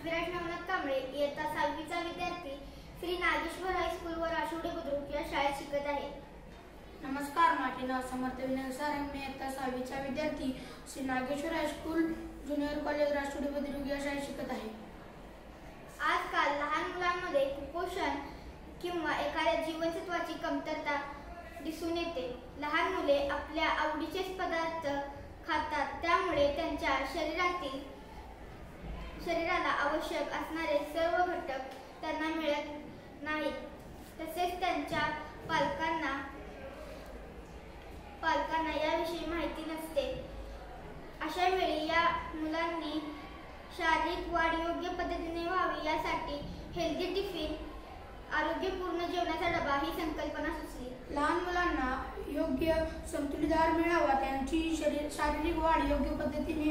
पृथ्वीराज नवनाथ कांबळे इयत्ता 6वीचा विद्यार्थी श्री नागेश्वर हायस्कूल व राशिवडे बुद्रुक या शाळेत शिकत आहे। नमस्कार, माझे नाव समर्थ विनय सारंग, मी इयत्ता 6वीचा विद्यार्थी Shri Nageshwar high school junior college Rashiwade Budruk या शाळेत शिकत आहे। आजकाल लहान मुलांमध्ये कुपोषण किंवा एखाद्या जीवनसत्वाची कमतरता दिसून येते। लहान मुले आपल्या आवडीचे पदार्थ खातात, त्यामुळे त्यांच्या शरीराला आवश्यक असणारे सर्व घटक त्यांना मिळत नाहीत। तसेच त्यांच्या पालकांना याविषयी माहिती नसते। अशा वेळी या मुलांनी शारीरिक वाढ योग्य पद्धतीने व्हावी यासाठी हेल्दी टिफिन, आरोग्यपूर्ण जेवणाचा डबा ही संकल्पना सुचली। लहान मुलांना योग्य संतुलित आहार मिळावा, त्यांची शारीरिक वाढ योग्य पद्धतीने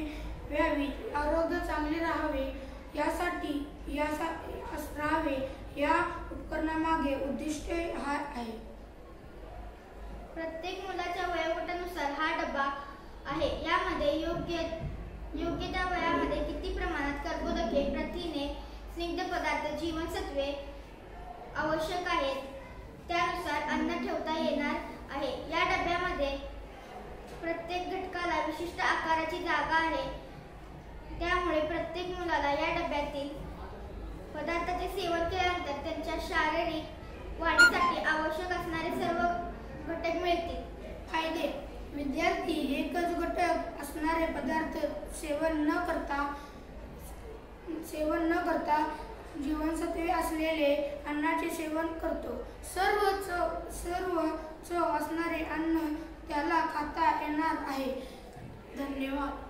व्हावी, आरोग्य चांगले राहावे या उपक्रमामागे उद्दिष्ट आहे। प्रत्येक मुलाच्या वयोगटानुसार हा डबा आहे। यामध्ये योग्य त्या वयामध्ये किती प्रमाणात कर्बोदके, प्रथिने, स्निग्ध पदार्थ, जीवनसत्वे आवश्यक आहेत त्यानुसार अन्न ठेवता येणार आहे। या डब्यामध्ये प्रत्येक घटकाला विशिष्ट आकाराची जागा आहे, त्यामुळे प्रत्येक मुलाला या डब्यातील पदार्थाचे सेवन केल्यानंतर त्यांच्या शारीरिक वाढीसाठी आवश्यक असणारे सर्व घटक मिळतील। फायदे: विद्यार्थी एकच घटक असणारे पदार्थ सेवन न करता जीवनसत्वे असलेले अन्नाचे सेवन करतो। सर्व चव असणारे अन्न त्याला खाता येणार आहे। धन्यवाद।